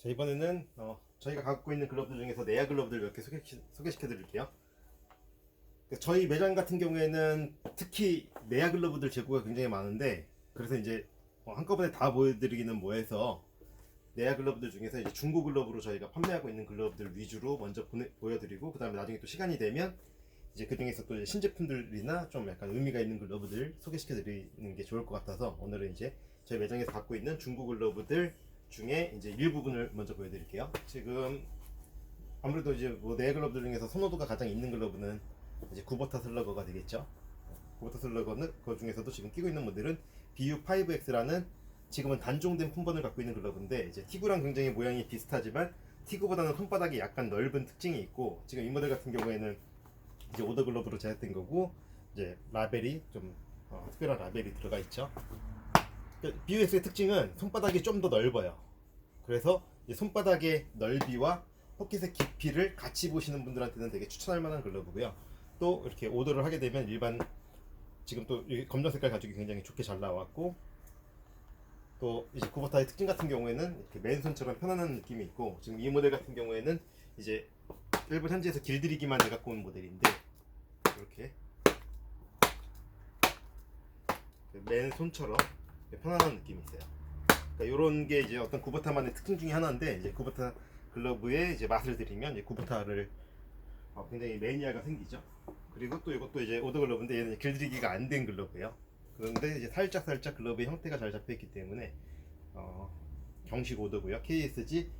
자, 이번에는 저희가 갖고 있는 글러브들 중에서 내야 글러브들 몇 개 소개시켜 드릴게요. 저희 매장 같은 경우에는 특히 내야 글러브들 재고가 굉장히 많은데, 그래서 이제 한꺼번에 다 보여드리기는 뭐해서 내야 글러브들 중에서 이제 중고 글러브로 저희가 판매하고 있는 글러브들 위주로 먼저 보여드리고, 그 다음에 나중에 또 시간이 되면 이제 그 중에서 또 신제품들이나 좀 약간 의미가 있는 글러브들 소개시켜 드리는 게 좋을 것 같아서, 오늘은 이제 저희 매장에서 갖고 있는 중고 글러브들 중에 이제 일부분을 먼저 보여드릴게요. 지금 아무래도 이제 네 글러브들 중에서 선호도가 가장 있는 글러브는 이제 구버타 슬러거가 되겠죠. 구버타 슬러거는 그 중에서도 지금 끼고 있는 모델은 BU5X라는 지금은 단종된 품번을 갖고 있는 글러브인데, 이제 티구랑 굉장히 모양이 비슷하지만 티구보다는 손바닥이 약간 넓은 특징이 있고, 지금 이 모델 같은 경우에는 이제 오더 글러브로 제작된 거고, 이제 라벨이 좀 특별한 라벨이 들어가 있죠. BUX의 특징은 손바닥이 좀 더 넓어요. 그래서 손바닥의 넓이와 포켓의 깊이를 같이 보시는 분들한테는 되게 추천할 만한 글러브고요. 또 이렇게 오더를 하게 되면 일반 지금 또 검정 색깔 가죽이 굉장히 좋게 잘 나왔고, 또 이제 구버타의 특징 같은 경우에는 이렇게 맨손처럼 편안한 느낌이 있고, 지금 이 모델 같은 경우에는 이제 일본 현지에서 길들이기만 해갖고 온 모델인데, 이렇게 맨손처럼 편안한 느낌이 있어요. 그러니까 이런 게 이제 어떤 구버타만의 특징 중에 하나인데, 이제 구버타 글러브의 이제 맛을 들이면 이제 구버타를 굉장히 매니아가 생기죠. 그리고 또 이것도 이제 오더 글러브인데, 얘는 길들이기가 안 된 글러브예요. 그런데 이제 살짝 글러브의 형태가 잘 잡혀 있기 때문에 정식 오더고요. KSG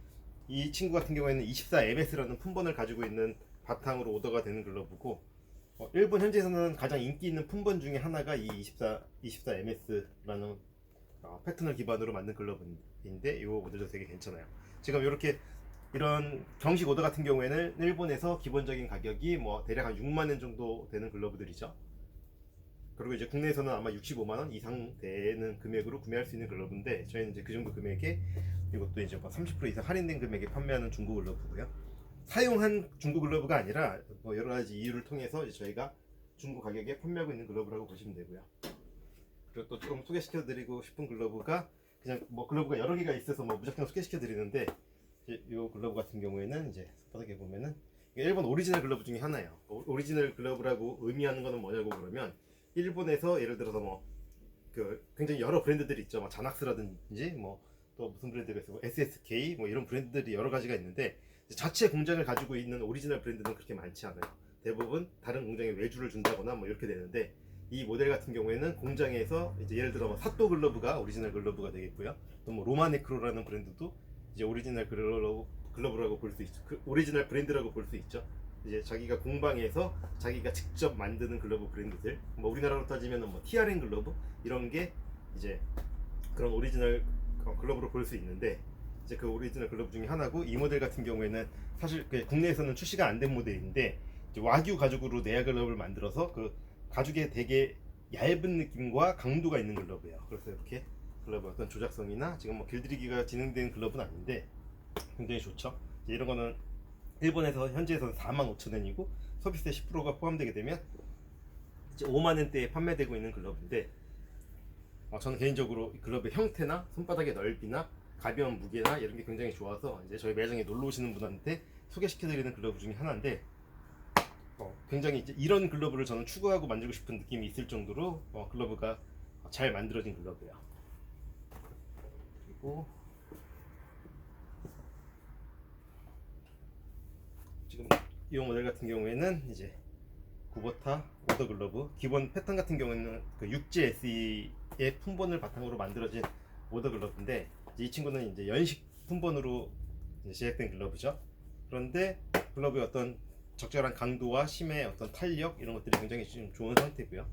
이 친구 같은 경우에는 24MS라는 품번을 가지고 있는 바탕으로 오더가 되는 글러브고, 일본 현지에서는 가장 인기 있는 품번 중에 하나가 이 24MS라는 패턴을 기반으로 만든 글러브인데, 이 모델도 되게 괜찮아요. 지금 이렇게 이런 정식 오더 같은 경우에는 일본에서 기본적인 가격이 뭐 대략 한 6만원 정도 되는 글러브들이죠. 그리고 이제 국내에서는 아마 65만원 이상 되는 금액으로 구매할 수 있는 글러브인데, 저희는 이제 그 정도 금액에 이것도 이제 뭐 30% 이상 할인된 금액에 판매하는 중고 글러브고요. 사용한 중고 글러브가 아니라 뭐 여러 가지 이유를 통해서 이제 저희가 중고 가격에 판매하고 있는 글러브라고 보시면 되고요. 그리고 또 좀 소개시켜 드리고 싶은 글러브가, 그냥 뭐 글러브가 여러 개가 있어서 뭐 무작정 소개시켜 드리는데, 이 글러브 같은 경우에는 이제 손바닥에 보면은 일본 오리지널 글러브 중에 하나예요. 오리지널 글러브라고 의미하는 거는 뭐냐고 그러면, 일본에서 예를 들어서 뭐 굉장히 여러 브랜드들이 있죠. 뭐 자낙스라든지 뭐 또 무슨 브랜드가 있어, SSK 뭐 이런 브랜드들이 여러 가지가 있는데, 자체 공장을 가지고 있는 오리지널 브랜드는 그렇게 많지 않아요. 대부분 다른 공장에 외주를 준다거나 뭐 이렇게 되는데, 이 모델 같은 경우에는 공장에서 이제 예를 들어 뭐 사또 글러브가 오리지널 글러브가 되겠고요. 또 뭐 로마네크로라는 브랜드도 이제 오리지널 글러브라고 볼 수 있죠. 오리지널 브랜드라고 볼 수 있죠. 이제 자기가 공방에서 자기가 직접 만드는 글러브 브랜드들, 뭐 우리나라로 따지면 뭐 TRN 글러브 이런 게 이제 그런 오리지널 글러브로 볼 수 있는데, 이제 그 오리지널 글러브 중에 하나고, 이 모델 같은 경우에는 사실 국내에서는 출시가 안 된 모델인데, 이제 와규 가죽으로 내야 글러브를 만들어서 그 가죽에 되게 얇은 느낌과 강도가 있는 글러브예요. 그래서 이렇게 글러브 어떤 조작성이나 지금 뭐 길들이기가 진행된 글러브는 아닌데 굉장히 좋죠. 이런 거는 일본에서 현지에서는 45,000원이고 서비스에 10%가 포함되게 되면 이제 5만원대에 판매되고 있는 글러브인데, 저는 개인적으로 이 글러브의 형태나 손바닥의 넓이나 가벼운 무게나 이런 게 굉장히 좋아서 이제 저희 매장에 놀러 오시는 분한테 소개시켜드리는 글러브 중에 하나인데, 굉장히 이제 이런 글러브를 저는 추구하고 만들고 싶은 느낌이 있을 정도로 글러브가 잘 만들어진 글러브예요. 그리고 지금 이 모델 같은 경우에는 이제 구버타 오더 글러브 기본 패턴 같은 경우에는 그 6G SE의 품번을 바탕으로 만들어진 오더 글러브인데, 이 친구는 이제 연식 품번으로 제작된 글러브죠. 그런데 글러브의 어떤 적절한 강도와 심의 어떤 탄력 이런 것들이 굉장히 지금 좋은 상태고요.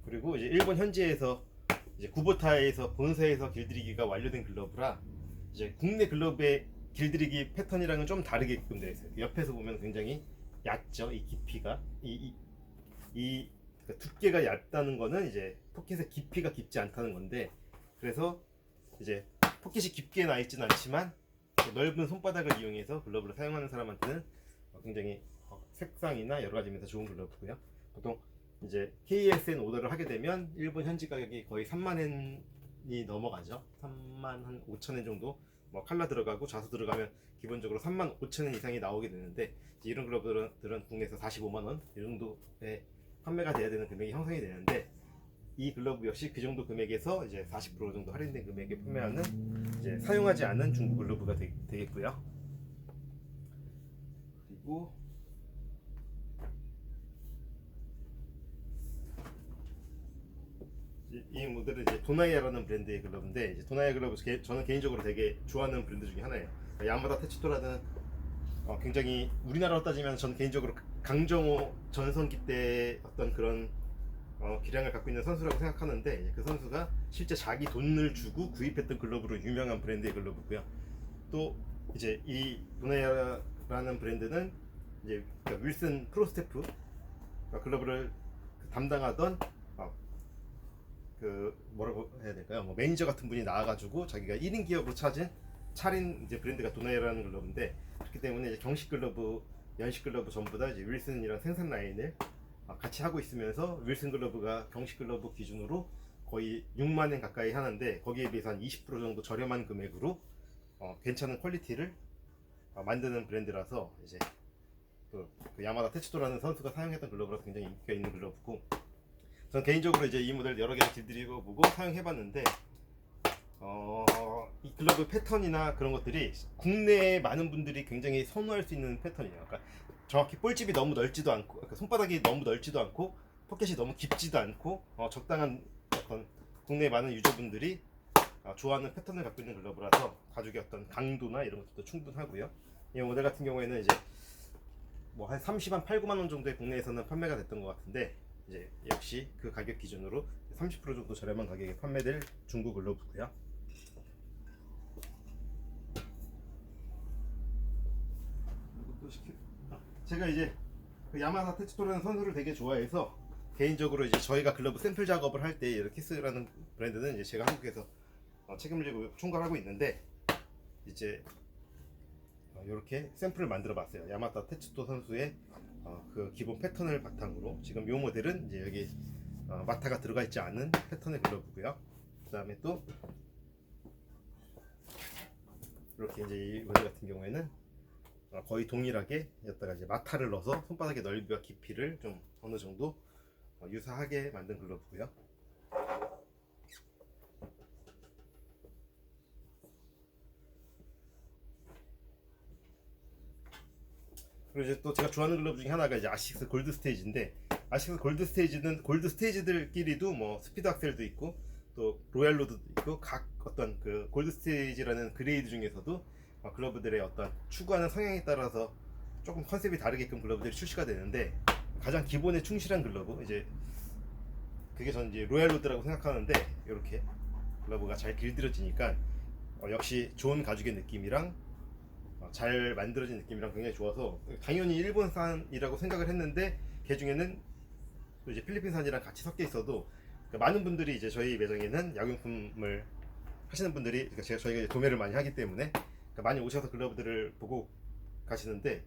그리고 이제 일본 현지에서 이제 구보타에서 본사에서 길들이기가 완료된 글러브라, 이제 국내 글러브의 길들이기 패턴이랑은 좀 다르게끔 되어 있어요. 옆에서 보면 굉장히 얕죠. 이 깊이가 그러니까 두께가 얕다는 거는 이제 포켓의 깊이가 깊지 않다는 건데, 그래서 이제 포켓이 깊게 나 있지는 않지만 넓은 손바닥을 이용해서 글러브를 사용하는 사람한테는 굉장히 색상이나 여러 가지 면에서 좋은 글러브고요. 보통 이제 KSN 오더를 하게 되면 일본 현지 가격이 거의 3만엔이 넘어가죠. 3만 한 5천엔 정도 뭐 칼라 들어가고 자수 들어가면 기본적으로 35,000원 이상이 나오게 되는데, 이런 글러브들은 국내에서 45만 원 이 정도에 판매가 돼야 되는 금액이 형성이 되는데, 이 글러브 역시 그 정도 금액에서 이제 40% 정도 할인된 금액에 판매하는 이제 사용하지 않은 중고 글러브가 되겠고요. 그리고 이 모델은 이제 도나이아라는 브랜드의 글러브인데, 이제 도나이아 글러브 저는 개인적으로 되게 좋아하는 브랜드 중에 하나예요. 야마다 테츠토라는 굉장히 우리나라로 따지면 저는 개인적으로 강정호 전성기 때 어떤 그런 기량을 갖고 있는 선수라고 생각하는데, 그 선수가 실제 자기 돈을 주고 구입했던 글러브로 유명한 브랜드의 글러브고요. 또 이제 이 도나이아라는 브랜드는 이제 윌슨 크로스테프 글러브를 담당하던 그 뭐라고 해야 될까요? 뭐 매니저 같은 분이 나와가지고 자기가 1인 기업으로 차린 이제 브랜드가 도나이아라는 글러브인데, 그렇기 때문에 이제 경식 글러브, 연식 글러브 전부 다 이제 윌슨이랑 생산 라인을 같이 하고 있으면서, 윌슨 글러브가 경식 글러브 기준으로 거의 6만 원 가까이 하는데, 거기에 비해서 한 20% 정도 저렴한 금액으로 괜찮은 퀄리티를 만드는 브랜드라서, 이제 그 야마다 테츠토라는 선수가 사용했던 글러브라서 굉장히 인기가 있는 글러브고, 저는 개인적으로 이제 이 모델 여러 개 길들이고 보고 사용해봤는데, 이 글러브 패턴이나 그런 것들이 국내에 많은 분들이 굉장히 선호할 수 있는 패턴이에요. 그러니까 정확히 볼집이 너무 넓지도 않고, 그러니까 손바닥이 너무 넓지도 않고, 포켓이 너무 깊지도 않고, 적당한 어떤 국내 많은 유저분들이 좋아하는 패턴을 갖고 있는 글러브라서 가죽의 어떤 강도나 이런 것도 충분하고요. 이 모델 같은 경우에는 이제 뭐 한 30만 8, 9만 원 정도에 국내에서는 판매가 됐던 것 같은데, 이제 역시 그 가격 기준으로 30% 정도 저렴한 가격에 판매될 중고 글러브고요. 제가 이제 그 야마다 테츠토라는 선수를 되게 좋아해서, 개인적으로 이제 저희가 글러브 샘플 작업을 할 때 키스라는 브랜드는 이제 제가 한국에서 책임을 지고 총괄하고 있는데, 이제 이렇게 샘플을 만들어 봤어요. 야마다 테츠토 선수의 그 기본 패턴을 바탕으로. 지금 이 모델은 이제 여기 마타가 들어가 있지 않은 패턴의 글러브고요. 그 다음에 또 이렇게 이제 이 모델 같은 경우에는 거의 동일하게 여기다가 이제 마타를 넣어서 손바닥의 넓이와 깊이를 좀 어느 정도 유사하게 만든 글러브고요. 그리고 이제 또 제가 좋아하는 글러브 중에 하나가 이제 아식스 골드 스테이지인데, 아식스 골드 스테이지는 골드 스테이지들끼리도 뭐 스피드 악셀도 있고, 또 로얄 로드도 있고, 각 어떤 그 골드 스테이지라는 그레이드 중에서도 글러브들의 어떤 추구하는 성향에 따라서 조금 컨셉이 다르게끔 글러브들이 출시가 되는데, 가장 기본에 충실한 글러브, 이제 그게 저는 이제 로얄 로드라고 생각하는데, 이렇게 글러브가 잘 길들여지니까 역시 좋은 가죽의 느낌이랑 잘 만들어진 느낌이랑 굉장히 좋아서, 당연히 일본산이라고 생각을 했는데, 그 중에는 또 이제 필리핀산이랑 같이 섞여 있어도, 많은 분들이 이제 저희 매장에는 약용품을 하시는 분들이, 그러니까 저희가 이제 도매를 많이 하기 때문에 많이 오셔서 글러브들을 보고 가시는데,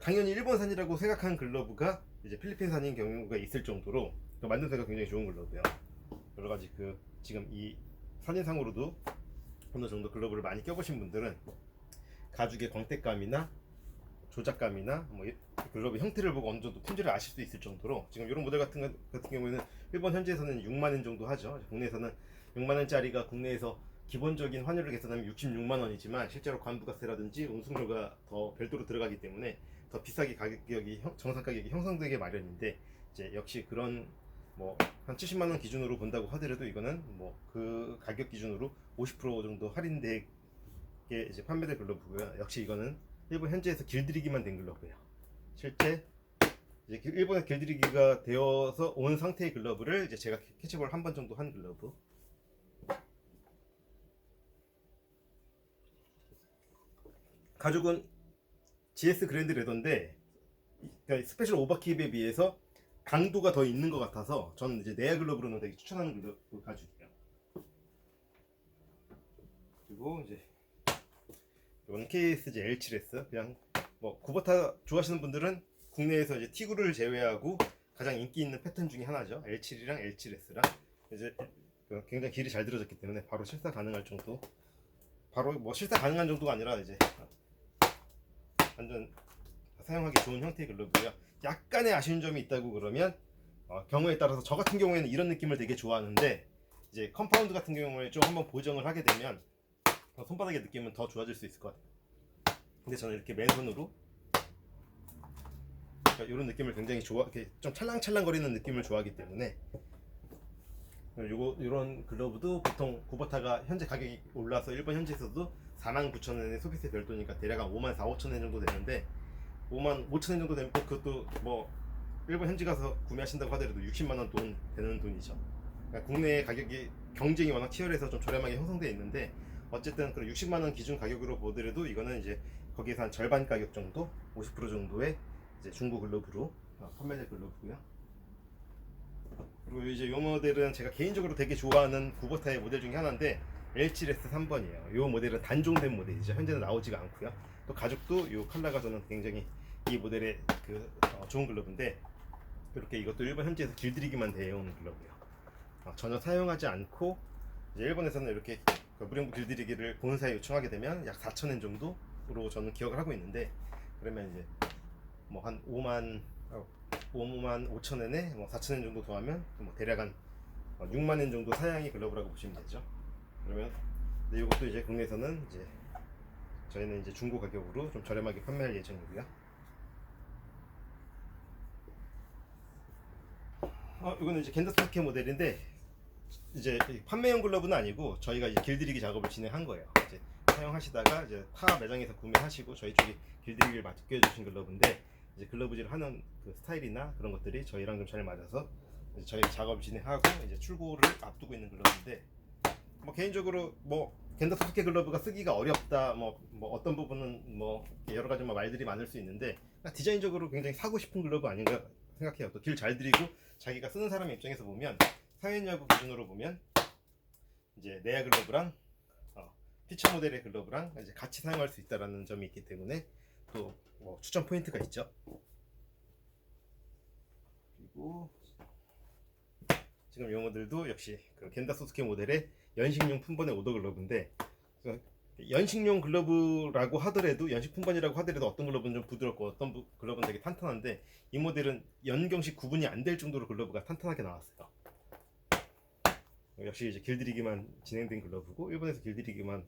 당연히 일본산이라고 생각한 글러브가 이제 필리핀산인 경우가 있을 정도로 만듦새가 굉장히 좋은 글러브예요. 여러 가지 지금 이 사진상으로도 어느 정도 글러브를 많이 껴보신 분들은 가죽의 광택감이나 조작감이나 뭐 글러브 형태를 보고 어느 정도 품질을 아실 수 있을 정도로, 지금 이런 모델 같은 경우에는 일본 현지에서는 6만 원 정도 하죠. 국내에서는 6만 원짜리가 국내에서 기본적인 환율을 계산하면 66만 원이지만, 실제로 관부가세라든지 운송료가 더 별도로 들어가기 때문에 더 비싸게 정상 가격이 형성되게 마련인데, 이제 역시 그런 뭐 한 70만 원 기준으로 본다고 하더라도, 이거는 뭐 그 가격 기준으로 50% 정도 할인되게 이제 판매될 글러브고요. 역시 이거는 일본 현지에서 길들이기만 된 글러브예요. 실제 이제 일본에 길들이기가 되어서 온 상태의 글러브를 이제 제가 캐치볼 한 번 정도 한 글러브. 가죽은 GS 그랜드 레더인데, 그러니까 스페셜 오버킵에 비해서 강도가 더 있는 것 같아서 저는 이제 네아 글러브로는 되게 추천하는 글러브 가죽이에요. 그리고 이제 이건 KSG L7S, 그냥 뭐 구버타 좋아하시는 분들은 국내에서 이제 T9를 제외하고 가장 인기 있는 패턴 중에 하나죠. L7이랑 L7S랑 이제 굉장히 길이 잘 들어졌기 때문에 바로 실사 가능할 정도 바로 뭐 실사 가능한 정도가 아니라 이제 완전 사용하기 좋은 형태의 글러브고요. 약간의 아쉬운 점이 있다고 그러면 경우에 따라서 저 같은 경우에는 이런 느낌을 되게 좋아하는데 이제 컴파운드 같은 경우에 좀 한번 보정을 하게 되면 손바닥의 느낌은 더 좋아질 수 있을 것 같아요. 근데 저는 이렇게 맨손으로 이런 느낌을 굉장히 이렇게 좀 찰랑찰랑거리는 느낌을 좋아하기 때문에 이런 글러브도 보통 구버타가 현재 가격이 올라서 일본 현지에서도 49,000원에 소비세 별도니까 대략 한 54,000~55,000원 정도 되는데 55,000원 정도 되면 또 그것도 뭐 일본 현지 가서 구매하신다고 하더라도 60만원 돈 되는 돈이죠. 그러니까 국내 가격이 경쟁이 워낙 치열해서 좀 저렴하게 형성되어 있는데 어쨌든 그 60만원 기준 가격으로 보더라도 이거는 이제 거기에서 한 절반 가격 정도, 50% 정도의 이제 중고 글러브로 판매될 글러브고요. 그리고 이제 이 모델은 제가 개인적으로 되게 좋아하는 구버타의 모델 중에 하나인데 L7S 3번이에요. 이 모델은 단종된 모델이죠. 현재는 나오지가 않고요. 또 가죽도 이 컬러가 저는 굉장히 이 모델의 좋은 글러브인데 이렇게 이것도 일본 현지에서 길들이기만 되어 온 글러브예요. 전혀 사용하지 않고 이제 일본에서는 이렇게 무령부 길들이기를 본사에 요청하게 되면 약 4,000엔 정도로 저는 기억을 하고 있는데 그러면 이제 뭐 한 5만 5천 엔에 뭐 4천 엔 정도 더하면 뭐 대략 한 6만 엔 정도 사양의 글러브라고 보시면 되죠. 그러면 근데 이것도 이제 국내에서는 이제 저희는 이제 중고 가격으로 좀 저렴하게 판매할 예정이고요. 이거는 이제 겐더스파케 모델인데 이제 판매용 글러브는 아니고 저희가 이제 길들이기 작업을 진행한 거예요. 이제 사용하시다가 이제 타 매장에서 구매하시고 저희 쪽에 길들이기를 맡겨주신 글러브인데 이제 글러브질 하는 그 스타일이나 그런 것들이 저희랑 좀 잘 맞아서 이제 저희 작업을 진행하고 이제 출고를 앞두고 있는 글러브인데 뭐 개인적으로 뭐 겐더스파케 글러브가 쓰기가 어렵다 뭐 어떤 부분은 뭐 여러 가지 말들이 많을 수 있는데 디자인적으로 굉장히 사고 싶은 글러브 아닌가 생각해요. 또 길 잘 들이고 자기가 쓰는 사람 입장에서 보면 사용 여부 기준으로 보면 이제 내야 글러브랑 피처 모델의 글러브랑 이제 같이 사용할 수 있다라는 점이 있기 때문에 또 뭐 추천 포인트가 있죠. 그리고 지금 이 모델도 역시 그 겐다소스케 모델의 연식용 품번의 오더 글러브인데 연식용 글러브라고 하더라도 연식 품번이라고 하더라도 어떤 글러브는 좀 부드럽고 어떤 글러브는 되게 탄탄한데 이 모델은 연경식 구분이 안 될 정도로 글러브가 탄탄하게 나왔어요. 역시 이제 길들이기만 진행된 글러브고 일본에서 길들이기만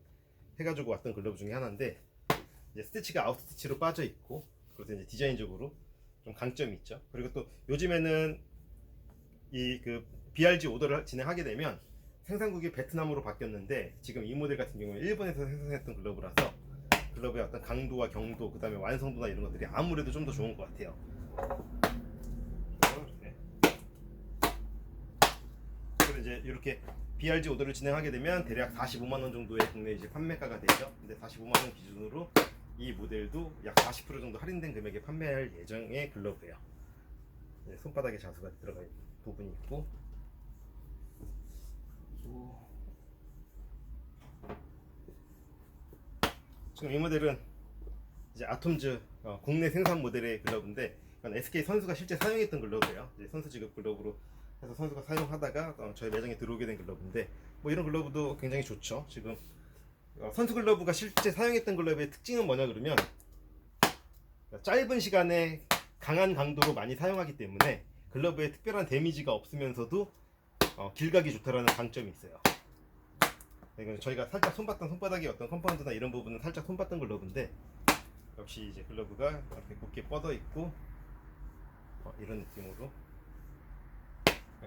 해가지고 왔던 글러브 중에 하나인데 이제 스티치가 아웃 스티치로 빠져 있고 그래서 이제 디자인적으로 좀 강점이 있죠. 그리고 또 요즘에는 이 그 BRG 오더를 진행하게 되면 생산국이 베트남으로 바뀌었는데 지금 이 모델 같은 경우는 일본에서 생산했던 글러브라서 글러브의 어떤 강도와 경도 그 다음에 완성도나 이런 것들이 아무래도 좀 더 좋은 것 같아요. 그래서 이제 이렇게 BRG 오더를 진행하게 되면 대략 45만원 정도의 국내 이제 판매가가 되죠. 근데 45만원 기준으로 이 모델도 약 40% 정도 할인된 금액에 판매할 예정의 글러브예요. 네, 손바닥에 자수가 들어가 있는 부분이 있고 지금 이 모델은 이제 아톰즈 국내 생산 모델의 글러브인데 이건 SK 선수가 실제 사용했던 글러브예요. 이제 선수 지급 글러브로 해서 선수가 사용하다가 저희 매장에 들어오게 된 글러브인데 뭐 이런 글러브도 굉장히 좋죠. 지금 선수 글러브가 실제 사용했던 글러브의 특징은 뭐냐 그러면 짧은 시간에 강한 강도로 많이 사용하기 때문에 글러브에 특별한 데미지가 없으면서도 길가기 좋다라는 강점이 있어요. 이건 저희가 살짝 손봤던 손바닥의 어떤 컴파운드나 이런 부분은 살짝 손봤던 글러브인데 역시 이제 글러브가 이렇게 곱게 뻗어 있고 이런 느낌으로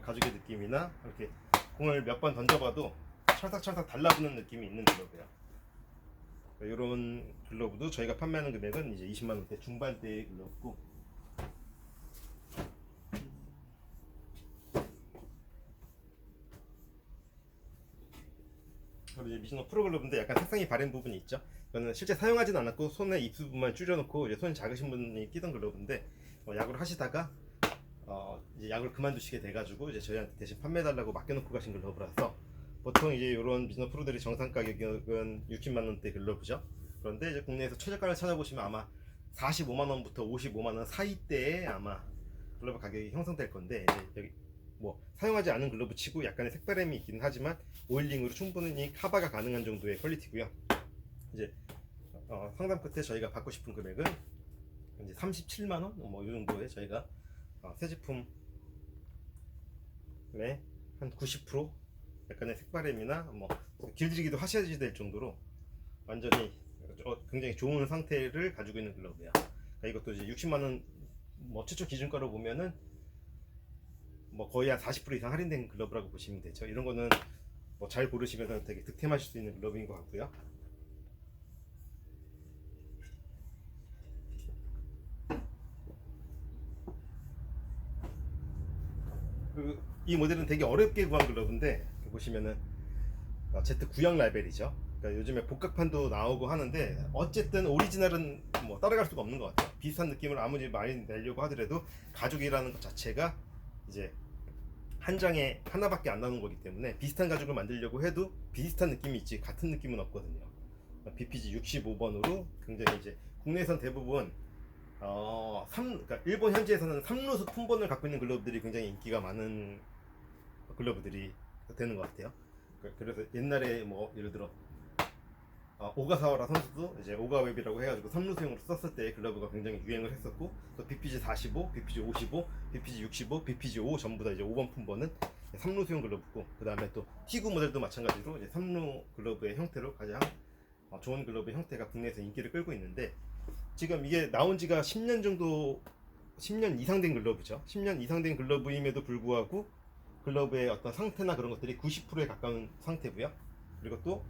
가죽의 느낌이나 이렇게 공을 몇 번 던져봐도 찰싹찰싹 달라붙는 느낌이 있는 글러브예요. 이런 글러브도 저희가 판매하는 금액은 이제 20만원대 중반대의 글러브고 그리고 이제 미즈노 프로 글러브인데 약간 색상이 바랜 부분이 있죠. 이거는 실제 사용하진 않았고 손에 입수 부분만 줄여놓고 이제 손이 작으신 분이 끼던 글러브인데 야구를 하시다가 이제 야구를 그만두시게 돼가지고 이제 저희한테 대신 판매해달라고 맡겨놓고 가신 글러브라서 보통 이제 이런 미즈노 프로들의 정상 가격은 60만원대 글러브죠. 그런데 이제 국내에서 최저가를 찾아보시면 아마 45만원부터 55만원 사이대에 아마 글러브 가격이 형성될 건데 이제 여기 뭐 사용하지 않은 글러브 치고 약간의 색바램이 있긴 하지만 오일링으로 충분히 커버가 가능한 정도의 퀄리티고요. 이제 상담 끝에 저희가 받고 싶은 금액은 이제 37만 원 뭐 이 정도에 저희가 새 제품의 한 90% 약간의 색바램이나 뭐 길들이기도 하셔야 될 정도로 완전히 굉장히 좋은 상태를 가지고 있는 글러브야. 그러니까 이것도 이제 60만 원 뭐 최초 기준가로 보면은 뭐 거의 한 40% 이상 할인된 글러브라고 보시면 되죠. 이런 거는 뭐 잘 고르시면 되게 득템하실 수 있는 글러브인 것 같고요. 그리고 이 모델은 되게 어렵게 구한 글러브인데 보시면은 Z 구형 라벨이죠. 그러니까 요즘에 복각판도 나오고 하는데 어쨌든 오리지널은 뭐 따라갈 수가 없는 것 같아요. 비슷한 느낌을 아무리 많이 내려고 하더라도 가죽이라는 것 자체가 이제 한 장에 하나밖에 안 나오는 거기 때문에 비슷한 가죽을 만들려고 해도 비슷한 느낌이 있지 같은 느낌은 없거든요. BPG 65번으로 굉장히 이제 국내에선 대부분 그러니까 일본 현지에서는 3루수 품번을 갖고 있는 글러브들이 굉장히 인기가 많은 글러브들이 되는 것 같아요. 그래서 옛날에 뭐 예를 들어 오가사와라 선수도 이제 오가웹이라고 해가지고 3루수용으로 썼을 때 글러브가 굉장히 유행을 했었고, 또 BPG 45, BPG 55, BPG 65, BPG 5 전부 다 이제 5번 품번은 3루수용 글러브고, 그 다음에 또 T9 모델도 마찬가지로 이제 3루 글러브의 형태로 가장 좋은 글러브의 형태가 국내에서 인기를 끌고 있는데, 지금 이게 나온 지가 10년 정도, 10년 이상 된 글러브죠. 10년 이상 된 글러브임에도 불구하고 글러브의 어떤 상태나 그런 것들이 90%에 가까운 상태고요. 그리고 또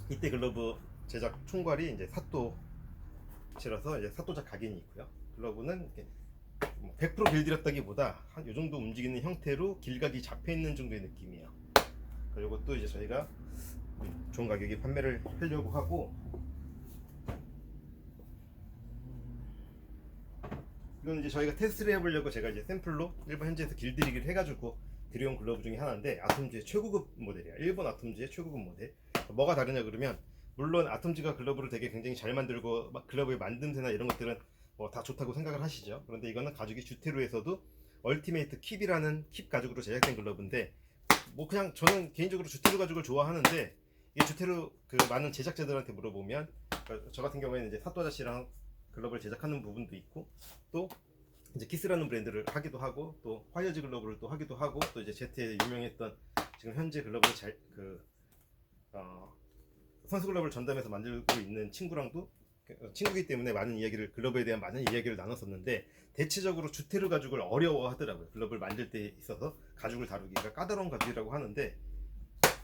이때 글러브 제작 총괄이 이제 사토시라서 이제 사토작 각인이 있고요. 글러브는 이렇게 100% 길들였다기보다 한 요 정도 움직이는 형태로 길각이 잡혀 있는 정도의 느낌이에요. 그리고 또 이제 저희가 좋은 가격에 판매를 하려고 하고, 이건 이제 저희가 테스트를 해보려고 제가 이제 샘플로 일본 현지에서 길들이기를 해가지고 들여온 글러브 중에 하나인데, 아톰즈의 최고급 모델이야. 일본 아톰즈의 최고급 모델. 뭐가 다르냐 그러면, 물론 아톰즈가 글러브를 되게 굉장히 잘 만들고 글러브의 만듦새나 이런 것들은 뭐 다 좋다고 생각을 하시죠. 그런데 이거는 가죽이 주테루에서도 얼티메이트 킵이라는 킵 가죽으로 제작된 글러브인데, 뭐 그냥 저는 개인적으로 주테루 가죽을 좋아하는데, 이 주테루 그 많은 제작자들한테 물어보면 저 같은 경우에는 이제 사토 아저씨랑 글러브를 제작하는 부분도 있고, 또 이제 키스라는 브랜드를 하기도 하고, 또 화이어즈 글러브를 또 하기도 하고, 또 이제 제트에 유명했던 지금 현재 글러브를 선수 글러브를 전담해서 만들고 있는 친구랑도 친구이기 때문에 많은 이야기를, 글러브에 대한 많은 이야기를 나눴었는데, 대체적으로 주테르 가죽을 어려워하더라고요. 글러브를 만들 때 있어서 가죽을 다루기가 까다로운 가죽이라고 하는데,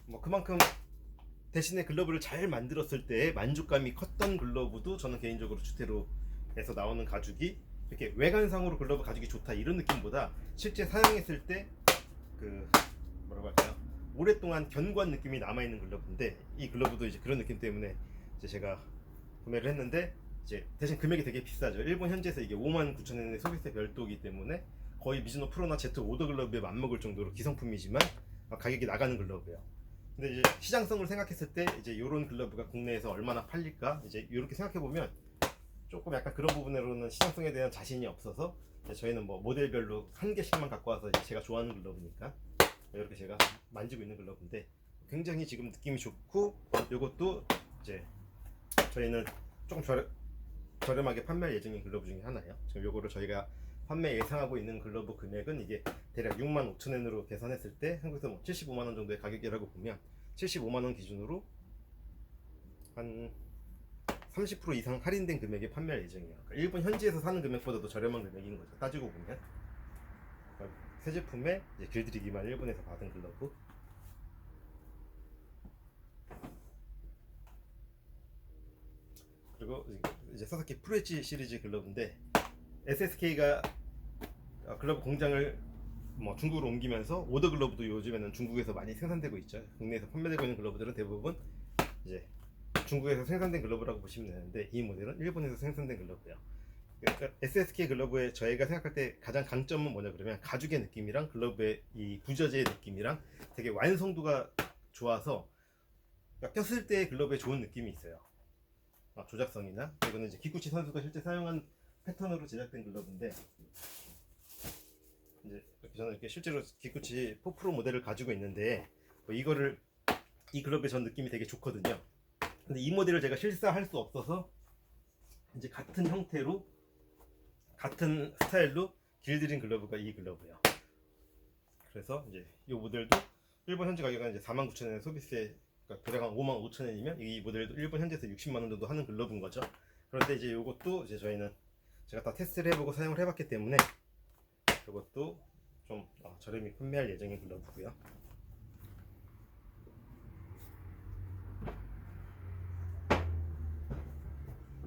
뭐 그만큼 대신에 글러브를 잘 만들었을 때 만족감이 컸던 글러브도 저는 개인적으로 주테르에서 나오는 가죽이 이렇게 외관상으로 글러브 가죽이 좋다 이런 느낌보다 실제 사용했을 때 그 뭐라고 할까요? 오랫동안 견고한 느낌이 남아있는 글러브인데, 이 글러브도 이제 그런 느낌 때문에 이제 제가 구매를 했는데, 이제 대신 금액이 되게 비싸죠. 일본 현지에서 이게 59,000엔의 소비세 별도이기 때문에 거의 미즈노 프로나 Z 오더 글러브에 맞먹을 정도로 기성품이지만 가격이 나가는 글러브예요. 근데 이제 시장성을 생각했을 때 이제 이런 글러브가 국내에서 얼마나 팔릴까, 이제 이렇게 생각해 보면 조금 약간 그런 부분으로는 시장성에 대한 자신이 없어서, 저희는 뭐 모델별로 한 개씩만 갖고 와서 이제 제가 좋아하는 글러브니까 이렇게 제가 만지고 있는 글러브인데, 굉장히 지금 느낌이 좋고, 이것도 이제 저희는 조금 저렴하게 판매할 예정인 글러브 중에 하나예요. 지금 요거를 저희가 판매 예상하고 있는 글러브 금액은 이게 대략 65,000엔으로 계산했을 때 한국에서 뭐 75만원 정도의 가격이라고 보면, 75만원 기준으로 한 30% 이상 할인된 금액에 판매할 예정이에요. 그러니까 일본 현지에서 사는 금액보다도 저렴한 금액인 거죠, 따지고 보면. 그러니까 새 제품에 이제 길들이기만 일본에서 받은 글러브. 그리고 이제 사사키 프로엣지 시리즈 글러브인데, SSK가 글러브 공장을 뭐 중국으로 옮기면서 오더 글러브도 요즘에는 중국에서 많이 생산되고 있죠. 국내에서 판매되고 있는 글러브들은 대부분 이제 중국에서 생산된 글러브라고 보시면 되는데, 이 모델은 일본에서 생산된 글러브예요. 그러니까 SSK 글러브의 저희가 생각할 때 가장 강점은 뭐냐 그러면, 가죽의 느낌이랑 글러브의 이 부저제의 느낌이랑 되게 완성도가 좋아서 꼈을 때 글러브에 좋은 느낌이 있어요. 조작성이나, 이거는 이제 기쿠치 선수가 실제 사용한 패턴으로 제작된 글러브인데, 이제 저는 이렇게 실제로 기쿠치 4프로 모델을 가지고 있는데, 이 글러브의 전 느낌이 되게 좋거든요. 근데 이 모델을 제가 실사할 수 없어서 이제 같은 형태로 같은 스타일로 길들인 글러브가 이 글러브예요. 그래서 이제 이 모델도 일본 현지 가격은 이제 49,000원 소비세, 그러니까 대략 한 55,000원이면 이 모델도 일본 현지에서 60만 원 정도 하는 글러브인 거죠. 그런데 이제 이것도 이제 저희는 제가 다 테스트를 해보고 사용을 해봤기 때문에 이것도 좀 저렴이 판매할 예정인 글러브고요.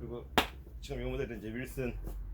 그리고 지금 이 모델은 이제 윌슨